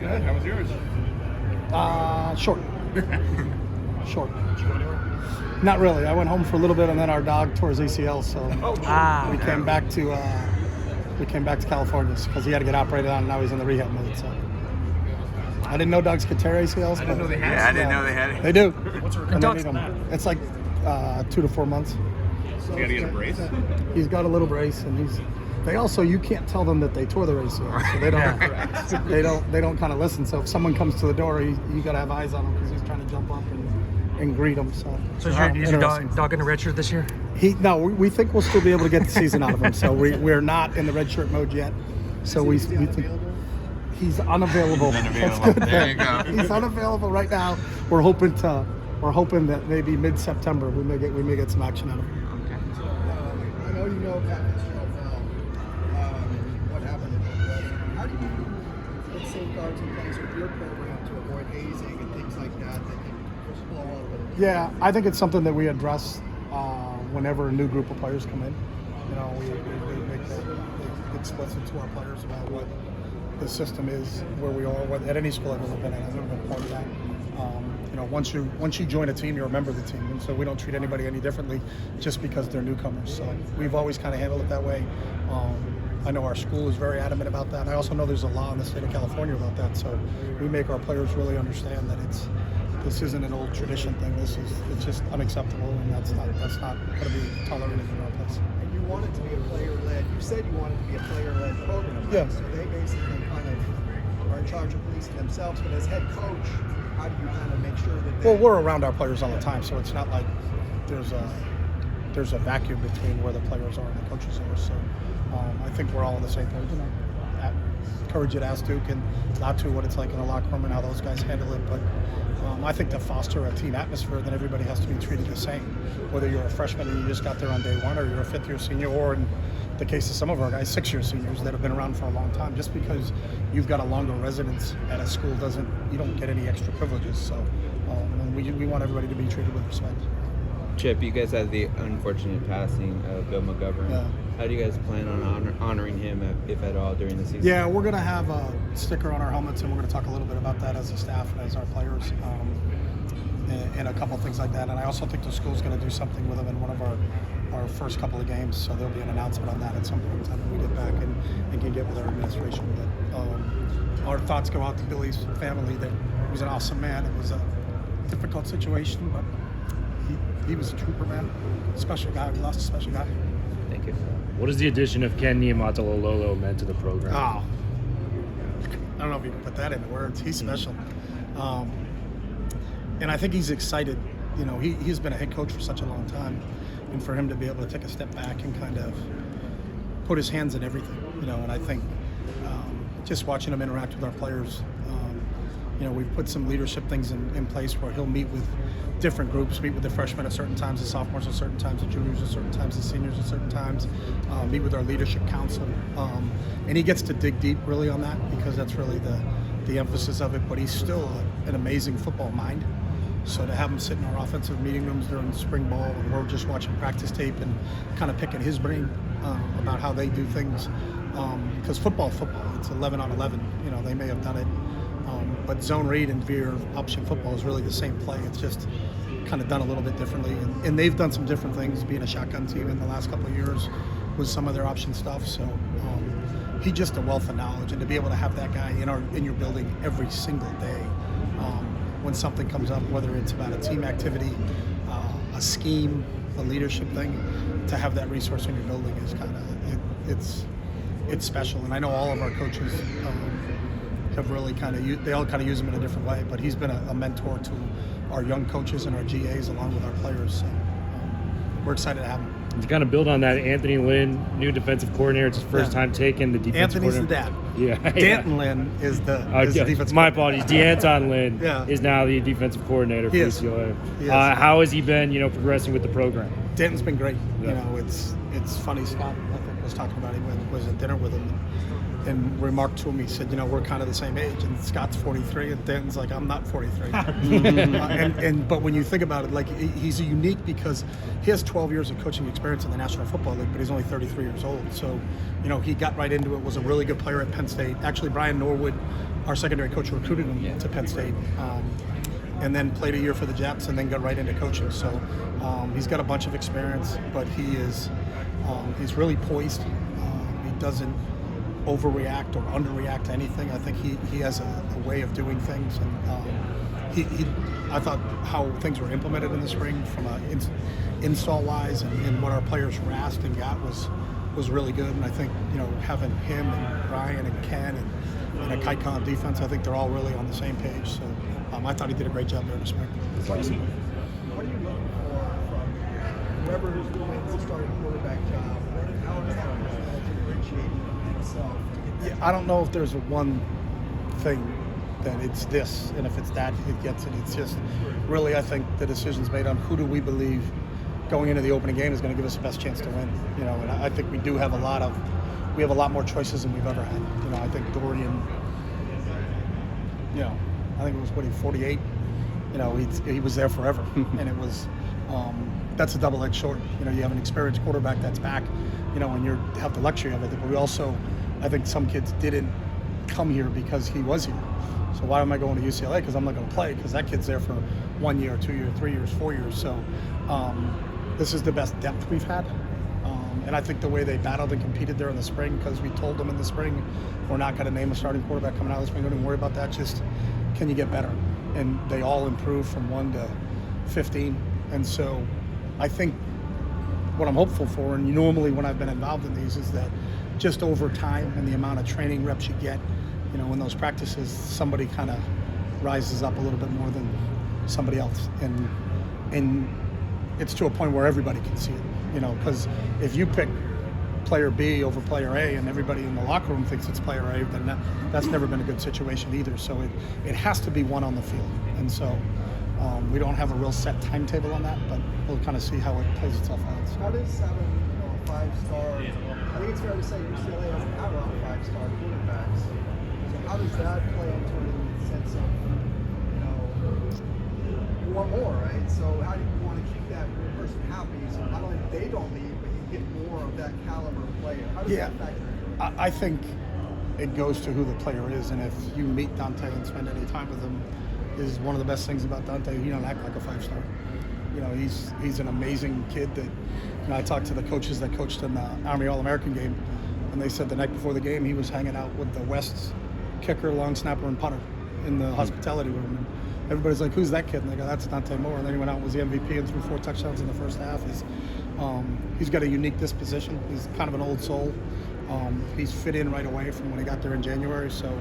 Good. How was yours? Short. Short. Did you go anywhere? Not really. I went home for a little bit, and then our dog tore his ACL, so we came back to California because he had to get operated on, and now he's in the rehab mode. So I didn't know dogs could tear ACLs. I didn't know they had it. Yeah, I didn't know they had it. They do. What's the And recovery they from need that? them. It's like 2 to 4 months. You got to get a brace? He's got a little brace, and you can't tell them that they tore their ACL, so they don't kind of listen. So if someone comes to the door, you got to have eyes on him because he's trying to jump up and greet him. So is your dog in the red shirt this year? We think we'll still be able to get the season out of him. So we're not in the red shirt mode yet. So we think he's unavailable. That's good. There you go. He's unavailable right now. We're hoping that maybe mid-September we may get some action out of him. I know you know Pat Fitzgerald well. What happened at the wedding? How do you put safeguards in place with your program to avoid hazing and things like that can blow up? Yeah, I think it's something that we address whenever a new group of players come in. You know, we make that explicit to our players about what the system is, where we are. At any school I've ever been at, I've never been part of that. You know, once you join a team, you're a member of the team, and so we don't treat anybody any differently just because they're newcomers. So we've always kind of handled it that way. I know our school is very adamant about that. I also know there's a law in the state of California about that. So we make our players really understand that this isn't an old tradition thing. It's just unacceptable, and that's not going to be tolerated in our place. And you want it to be a player-led. You said you wanted to be a player-led program. Yeah. So they basically kind of are in charge of policing themselves. But as head coach, how do you kind of make sure that? Well, we're around our players all the time, so it's not like there's a vacuum between where the players are and the coaches are. So I think we're all on the same page. You know, encourage you to ask Duke and Latu what it's like in the locker room and how those guys handle it. But I think to foster a team atmosphere, then everybody has to be treated the same. Whether you're a freshman and you just got there on day one, or you're a fifth-year senior, or in the case of some of our guys, six-year seniors that have been around for a long time. Just because you've got a longer residence at a school you don't get any extra privileges. So and we want everybody to be treated with respect. Chip, you guys had the unfortunate passing of Bill McGovern. Yeah. How do you guys plan on honoring him, if at all, during the season? Yeah, we're going to have a sticker on our helmets, and we're going to talk a little bit about that as a staff and as our players, and a couple of things like that. And I also think the school's going to do something with him in one of our first couple of games, so there'll be an announcement on that at some point in time when we get back and can get with our administration. But our thoughts go out to Billy's family. That he was an awesome man. It was a difficult situation, but he was a trooper, man. Special guy. We lost a special guy. Thank you. What has the addition of Ken Niumatalolo meant to the program? Oh, I don't know if you can put that into words. He's special. And I think he's excited. You know, he's been a head coach for such a long time. And for him to be able to take a step back and kind of put his hands in everything, you know, and I think just watching him interact with our players, you know, we've put some leadership things in place where he'll meet with different groups, meet with the freshmen at certain times, the sophomores at certain times, the juniors at certain times, the seniors at certain times, meet with our leadership council. And he gets to dig deep really on that because that's really the emphasis of it, but he's still an amazing football mind. So to have him sit in our offensive meeting rooms during spring ball and we're just watching practice tape and kind of picking his brain about how they do things, because football, it's 11 on 11. You know, they may have done it, but zone read and veer option football is really the same play. It's just kind of done a little bit differently, and they've done some different things being a shotgun team in the last couple of years with some of their option stuff. So he's just a wealth of knowledge, and to be able to have that guy in your building every single day. When something comes up, whether it's about a team activity, a scheme, a leadership thing, to have that resource in your building is kind of it's special. And I know all of our coaches have really they all kind of use him in a different way. But he's been a mentor to our young coaches and our GAs along with our players. So we're excited to have him. To kind of build on that, Anthony Lynn, new defensive coordinator, it's his first time taking the defensive Anthony's coordinator. the dad. Yeah. Danton Lynn is the defensive My coordinator. apologies. DeAnton Lynn Yeah. is now the defensive coordinator for He is. UCLA. He is. How has he been, progressing with the program? Danton's been great. Yeah. You know, it's funny. Scott, I think, was talking about he was at dinner with him. and remarked to him, he said, we're kind of the same age, and Scott's 43, and Danton's like, I'm not 43. But when you think about it, like, he's unique because he has 12 years of coaching experience in the National Football League, but he's only 33 years old. So, he got right into it, was a really good player at Penn State. Actually, Brian Norwood, our secondary coach, recruited him to Penn State, and then played a year for the Jets, and then got right into coaching. So he's got a bunch of experience, but he's really poised. He doesn't overreact or underreact to anything. I think he has a way of doing things, and I thought how things were implemented in the spring from install wise and what our players were asked and got was really good. And I think having him and Brian and Ken and a Kite Con defense, I think they're all really on the same page. So I thought he did a great job there this spring. What are you looking for from whoever wins the starting quarterback job? How is that person differentiating himself? Yeah, I don't know if there's one thing that it's this, and if it's that, it gets it. It's just really, I think the decision's made on who do we believe going into the opening game is going to give us the best chance to win. And I think we do have a lot more choices than we've ever had. I think Dorian, I think it was 48. He was there forever, and it was that's a double-edged sword. You have an experienced quarterback that's back, and you have the luxury of it. But we also, I think some kids didn't come here because he was here. So why am I going to UCLA? Because I'm not going to play, because that kid's there for 1 year, 2 years, 3 years, 4 years. So this is the best depth we've had. And I think the way they battled and competed there in the spring, because we told them in the spring, we're not going to name a starting quarterback coming out of the spring. Don't even worry about that. Just, can you get better? And they all improved from 1 to 15. And so I think what I'm hopeful for, and normally when I've been involved in these, is that just over time and the amount of training reps you get, in those practices, somebody kind of rises up a little bit more than somebody else. And it's to a point where everybody can see it. Because if you pick player B over player A and everybody in the locker room thinks it's player A, then that's never been a good situation either. So it has to be one on the field. And so we don't have a real set timetable on that, but we'll kind of see how it plays itself out. So. How does having a 5-star, I think it's fair to say UCLA doesn't have a lot of 5-star quarterbacks. So how does that play into it in the sense of, you want more, right? So how do you want to keep that person happy so not only they don't leave, but you get more of that caliber player? How does that factor in? I think it goes to who the player is, and if you meet Dante and spend any time with him, is one of the best things about Dante. He don't act like a 5-star. He's an amazing kid that, I talked to the coaches that coached in the Army All-American game, and they said the night before the game he was hanging out with the West's kicker, long snapper, and punter in the hospitality room. And everybody's like, who's that kid? And they go, that's Dante Moore. And then he went out and was the MVP and threw 4 touchdowns in the first half. He's got a unique disposition. He's kind of an old soul. He's fit in right away from when he got there in January. So,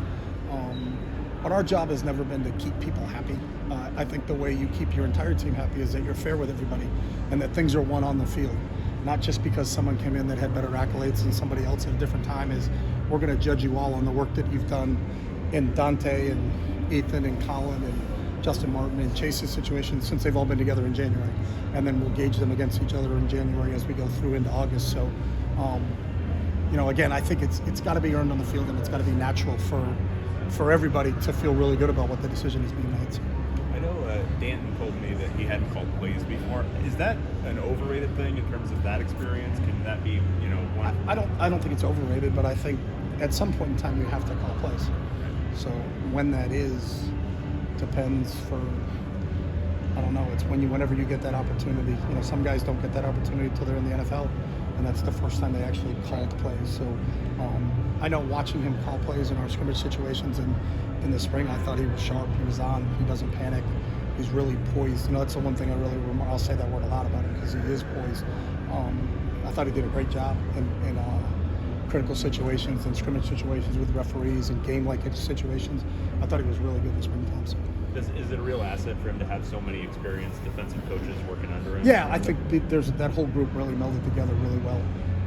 but our job has never been to keep people happy. I think the way you keep your entire team happy is that you're fair with everybody and that things are won on the field. Not just because someone came in that had better accolades than somebody else at a different time. Is we're going to judge you all on the work that you've done in Dante and Ethan and Colin and Justin Martin and Chase's situation since they've all been together in January. And then we'll gauge them against each other in January as we go through into August. So, again, I think it's got to be earned on the field, and it's got to be natural for everybody to feel really good about what the decision is being made. So. I know Danton told me that he hadn't called plays before. Is that an overrated thing in terms of that experience? Can that be, one? I don't think it's overrated, but I think at some point in time you have to call plays. So when that is depends for, I don't know, it's whenever you get that opportunity. Some guys don't get that opportunity until they're in the NFL, and that's the first time they actually called plays. So I know watching him call plays in our scrimmage situations and in the spring, I thought he was sharp, he was on, he doesn't panic, he's really poised. That's the one thing I'll say that word a lot about him, because he is poised. I thought he did a great job in critical situations and scrimmage situations with referees and game-like situations. I thought he was really good this springtime. So. Is it a real asset for him to have so many experienced defensive coaches working under him? Yeah, I think there's that whole group really melded together really well.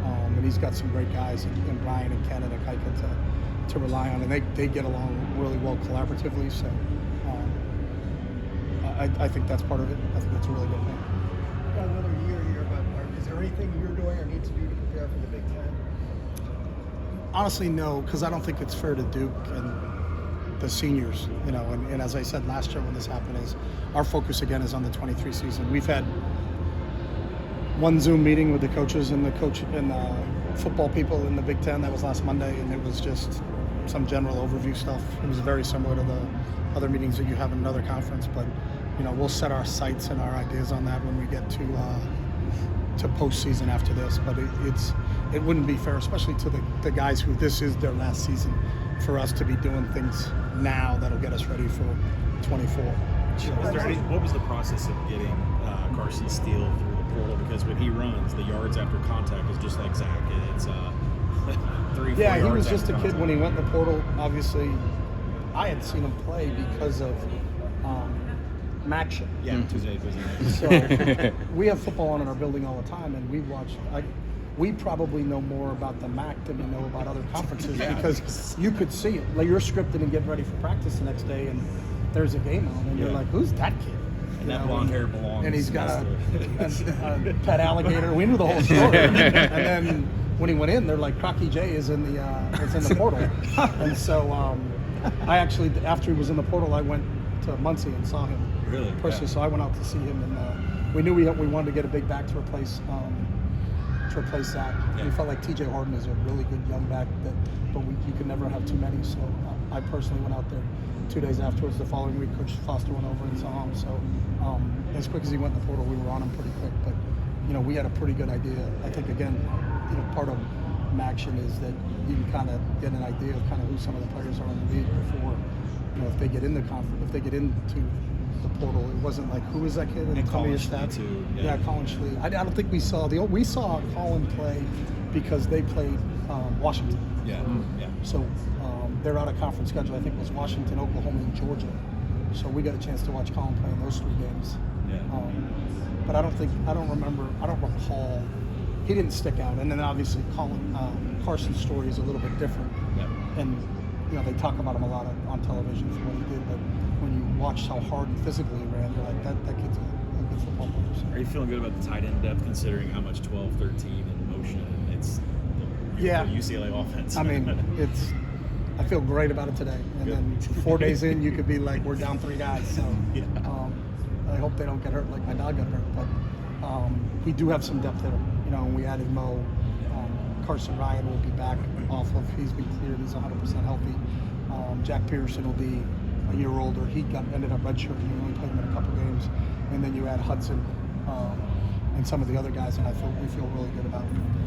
And he's got some great guys in Brian and Ken and Kaika to rely on, and they get along really well collaboratively. So I think that's part of it. I think that's a really good thing. We've got another year here, but is there anything you're doing or need to do to prepare for the Big Ten? Honestly, no, because I don't think it's fair to Duke and the seniors, you know, and as I said last year when this happened, is our focus again is on the 23 season. We've had one Zoom meeting with the coaches and the football people in the Big Ten. That was last Monday, and it was just some general overview stuff. It was very similar to the other meetings that you have in another conference, but you know, we'll set our sights and our ideas on that when we get to postseason after this. But it wouldn't be fair, especially to the guys who this is their last season, for us to be doing things now that'll get us ready for 24. What was the process of getting Carson Steele through the portal? Because when he runs, the yards after contact is just like Zach. It's 3-4 Yeah, he yards was just a after kid when he went in the portal. Obviously, I had seen him play because of Maction. Yeah, Tuesday was in So we have football on in our building all the time, and we watch. We probably know more about the MAC than we know about other conferences because you could see it. Like you're scripted and getting ready for practice the next day, and there's a game on, and you're like, "Who's that kid?" And that blonde hair belongs. And he's got a pet alligator. We knew the whole story. And then when he went in, they're like, "Crocky J is in the portal." And so I actually, after he was in the portal, I went to Muncie and saw him personally. So I went out to see him, and we knew we wanted to get a big back to replace Zach. We felt like T.J. Harden is a really good young back, but you could never have too many. So I personally went out there 2 days afterwards. The following week, Coach Foster went over and saw him. So as quick as he went in the portal, we were on him pretty quick. But you know, we had a pretty good idea. I think again, you know, part of Maction is that you can kind of get an idea of kind of who some of the players are in the league before, you know, if they get in the conference, if they get into the portal. It wasn't like, who is that kid? And tell me his stats. Too, yeah, Colin Schlee. I don't think we saw we saw Colin play because they played Washington. Yeah. Yeah. So their out of conference schedule, I think, was Washington, Oklahoma, and Georgia. So we got a chance to watch Colin play in those 3 games. Yeah. But I don't recall. He didn't stick out. And then obviously Carson's story is a little bit different. Yeah. And you know, they talk about him a lot on television for what he did, but when you watched how hard and physically he ran, you're like, that kid's a good football player. So. Are you feeling good about the tight end depth, considering how much 12, 13 in motion it's UCLA offense? I mean, I feel great about it today. And then 4 days in, you could be like, we're down 3 guys. So I hope they don't get hurt like my dog got hurt. But we do have some depth there. You know, we added Mo. Carson Ryan will be back off of, he's been cleared, he's 100% healthy. Jack Pearson will be a year older. He ended up redshirting, he only played him in a couple games. And then you add Hudson and some of the other guys, and we feel really good about,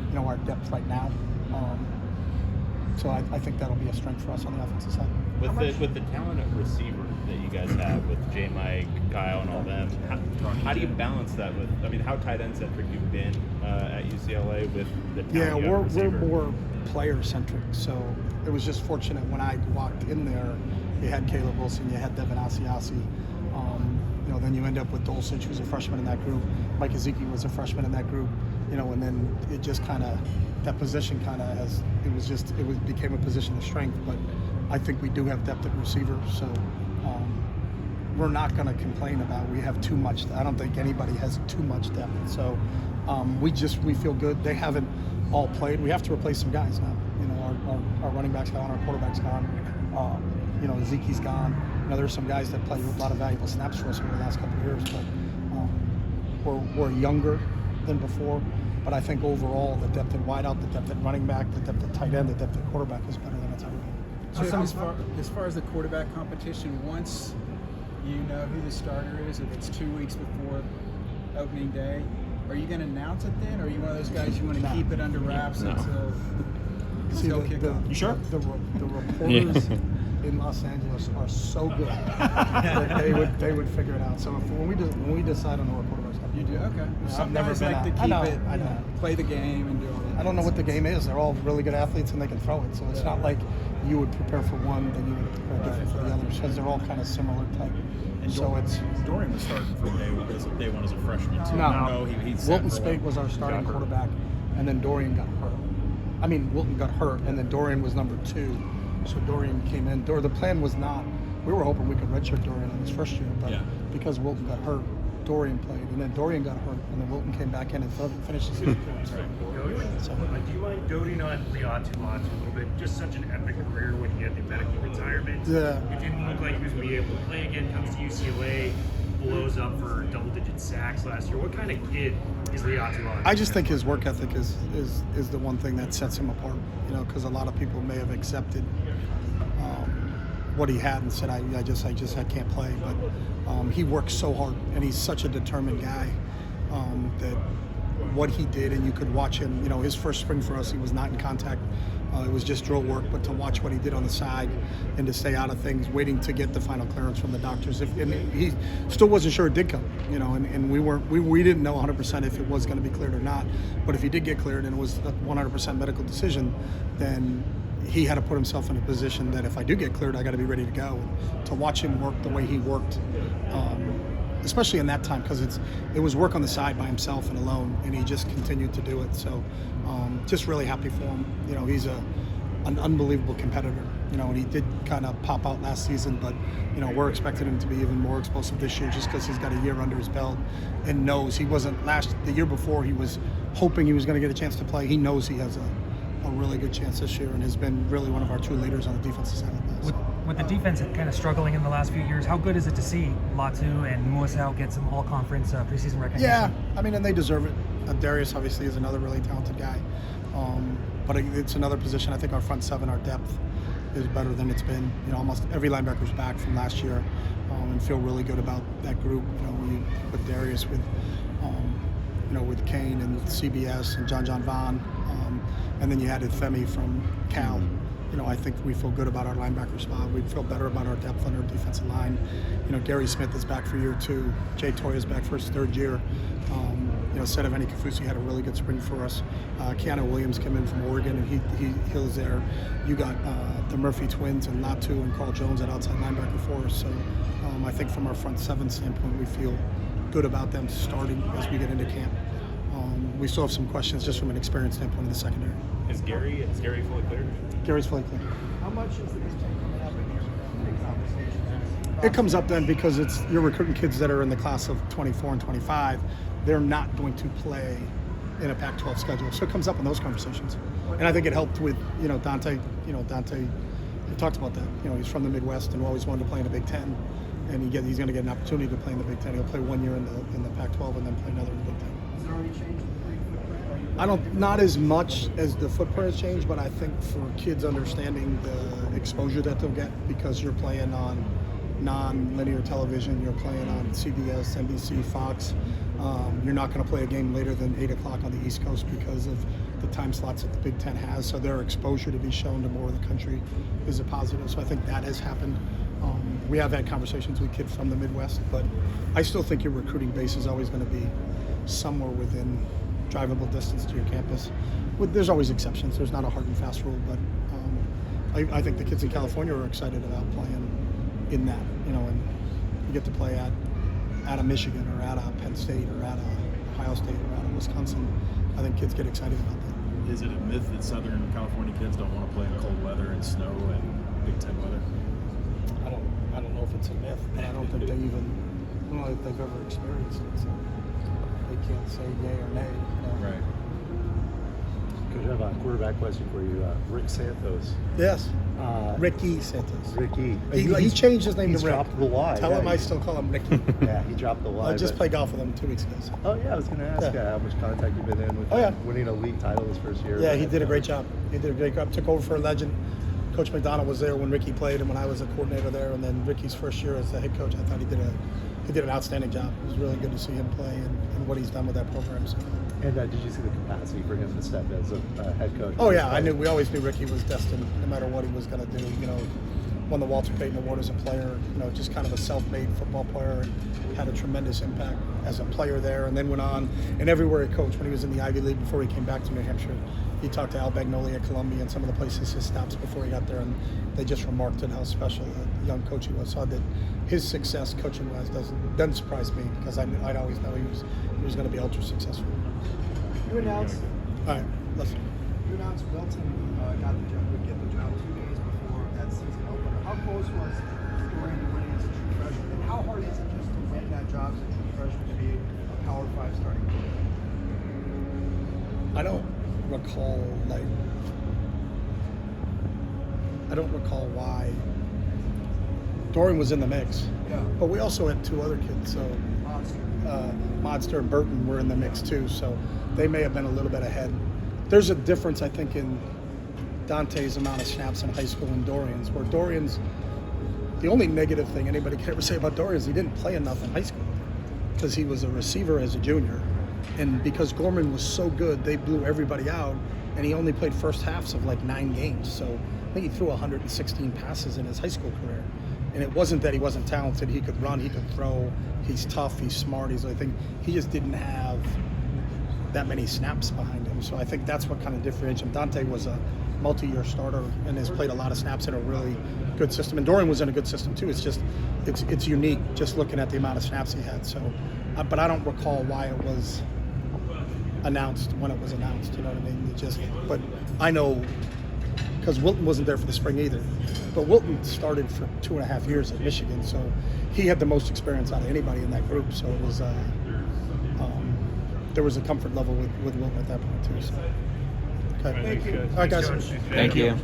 you know, our depth right now. So I think that'll be a strength for us on the offensive side. With the talent at receiver that you guys have with J. Mike, Kyle, and all them, how do you balance that with? I mean, how tight end centric you've been at UCLA with the talent? Yeah, you have at we're receiver? more player centric. So it was just fortunate when I walked in there. You had Caleb Wilson, you had Devin Asiasi. You know, then you end up with Dulcich, who's a freshman in that group. Mike Ezeki was a freshman in that group. You know, and then it just kind of, that position kind of became a position of strength. But I think we do have depth at receiver, so we're not going to complain about we have too much. I don't think anybody has too much depth. So we feel good. They haven't all played. We have to replace some guys now. You know, our running back's gone, our quarterback's gone. You know, Ezekiel's gone. You know, there's some guys that played a lot of valuable snaps for us over the last couple of years, but we're younger than before. But I think overall, the depth at wideout, the depth at running back, the depth at tight end, the depth at quarterback is better than it's ever been. So as far as the quarterback competition, once you know who the starter is, if it's 2 weeks before opening day, are you going to announce it then, or are you one of those guys you want to keep it under wraps until kickoff? You sure? The reporters in Los Angeles are so good that they would figure it out. So when we decide on the quarterback stuff, You do? Okay. I've never been like to keep I know. play the game and do all that. I don't know what the game is. They're all really good athletes and they can throw it. So it's not like you would prepare for one, then you would prepare different for the others, because they're all kind of similar type. And so it's Dorian was starting from day one as a freshman too. no. He Wilton Spate was our starting quarterback, and then Dorian got hurt. I mean, Wilton got hurt, and then Dorian was number 2. So Dorian came in. The plan was not. We were hoping we could redshirt Dorian in his first year, but because Wilton got hurt, Dorian played, and then Dorian got hurt, and then Wilton came back in and finished the season for him. So, Do you mind doting on Liatu a little bit? Just such an epic career when he had the medical retirement. Yeah. It didn't look like he was going to be able to play again. Comes to UCLA, blows up for double-digit sacks last year. What kind of kid is Liatu? I just think his work ethic is the one thing that sets him apart. You know, because a lot of people may have accepted what he had and said, I can't play. But he works so hard, and he's such a determined guy that what he did, and you could watch him. You know, his first spring for us, he was not in contact. It was just drill work, but to watch what he did on the side and to stay out of things, waiting to get the final clearance from the doctors. And he still wasn't sure it did come, you know, and we didn't know 100% if it was going to be cleared or not. But if he did get cleared and it was a 100% medical decision, then he had to put himself in a position that if I do get cleared, I got to be ready to go. And to watch him work the way he worked, especially in that time, because it was work on the side by himself and alone, and he just continued to do it. So just really happy for him. You know, he's an unbelievable competitor, you know, and he did kind of pop out last season, but, you know, we're expecting him to be even more explosive this year just because he's got a year under his belt and knows he wasn't the year before he was hoping he was going to get a chance to play. He knows he has a really good chance this year and has been really one of our true leaders on the defensive side of the ball. With the defense kind of struggling in the last few years, how good is it to see Latu and Muasau get some all-conference preseason recognition? Yeah, I mean, and they deserve it. Darius obviously is another really talented guy, but it's another position. I think our front seven, our depth, is better than it's been. You know, almost every linebacker's back from last year, and feel really good about that group. You know, when you put Darius with, you know, with Kane and CBS and John Vaughn, and then you added Femi from Cal. You know, I think we feel good about our linebacker spot. We feel better about our depth on our defensive line. You know, Gary Smith is back for year 2. Jay Toya's back for his 3rd year. You know, Sedeveni Kafusi had a really good spring for us. Keanu Williams came in from Oregon, and he was there. You got the Murphy twins and Latu and Carl Jones at outside linebacker for us. So I think from our front seven standpoint, we feel good about them starting as we get into camp. We still have some questions just from an experience standpoint in the secondary. Is Gary fully cleared? Gary's fully cleared. How much is the Big Ten coming up in your big conversations? It comes up then because you're recruiting kids that are in the class of 24 and 25. They're not going to play in a Pac-12 schedule, so it comes up in those conversations. And I think it helped with Dante. You know, Dante, we talked about that. You know, he's from the Midwest and always wanted to play in the Big Ten, and he's going to get an opportunity to play in the Big Ten. He'll play 1 year in the Pac-12 and then play another in the Big Ten. Is there any change in the footprint? Not as much as the footprint has changed, but I think for kids understanding the exposure that they'll get because you're playing on non-linear television, you're playing on CBS, NBC, Fox. You're not going to play a game later than 8 o'clock on the East Coast because of the time slots that the Big Ten has. So their exposure to be shown to more of the country is a positive. So I think that has happened. We have had conversations with kids from the Midwest, but I still think your recruiting base is always going to be somewhere within drivable distance to your campus. There's always exceptions. There's not a hard and fast rule, but I think the kids in California are excited about playing in that, you know, and you get to play at a Michigan or at a Penn State or at a Ohio State or at a Wisconsin. I think kids get excited about that. Is it a myth that Southern California kids don't want to play in cold weather and snow and Big Ten weather? I don't know if it's a myth, but I don't think they've ever experienced it, so they can't say yay or nay. You know? Right. Could I have a quarterback question for you? Rick Santos. Yes. Ricky Santos. Ricky. He changed his name to Rick. Dropped the Y. Tell him I still call him Ricky. Yeah, he dropped the Y. I just played golf with him 2 weeks ago. So. Oh yeah, I was going to ask how much contact you've been in with winning a league title his first year. Yeah, he did a great job. He did a great job. Took over for a legend. Coach McDonald was there when Ricky played and when I was a coordinator there. And then Ricky's first year as the head coach, I thought he did an outstanding job. It was really good to see him play and what he's done with that program. So. And did you see the capacity for him to step as a head coach? Oh yeah, we always knew Ricky was destined, no matter what he was going to do. You know, won the Walter Payton Award as a player. You know, just kind of a self-made football player. Had a tremendous impact as a player there, and then went on and everywhere he coached. When he was in the Ivy League before he came back to New Hampshire, he talked to Al Bagnoli at Columbia and some of the places his stops before he got there, and they just remarked on how special a young coach he was. So that his success coaching-wise doesn't surprise me because I'd always know he was going to be ultra successful. You announced. All right, listen. You announced Wilton would get the job 2 days before that season opener. How close was Dorian to winning as a true freshman, and how hard is it just to win that job as a true freshman to be 5 starting quarterback? I don't recall why Dorian was in the mix. Yeah. But we also had 2 other kids, so Monster. Modster and Burton were in the mix too, so they may have been a little bit ahead. There's a difference, I think, in Dante's amount of snaps in high school and Dorian's, where Dorian's, the only negative thing anybody can ever say about Dorian is he didn't play enough in high school because he was a receiver as a junior. And because Gorman was so good, they blew everybody out, and he only played first halves of like 9 games. So I think he threw 116 passes in his high school career. And it wasn't that he wasn't talented. He could run, he could throw, he's tough, he's smart. I think he just didn't have that many snaps behind him. So I think that's what kind of differentiates him. Dante was a multi-year starter and has played a lot of snaps in a really good system. And Dorian was in a good system too. It's just, it's unique just looking at the amount of snaps he had. So, but I don't recall why it was announced when it was announced. You know what I mean? But I know because Wilton wasn't there for the spring either. But Wilton started for 2.5 years at Michigan, so he had the most experience out of anybody in that group. So it was there was a comfort level with Wilton at that point too. So. Okay. Thank you. All right, guys. Thank you.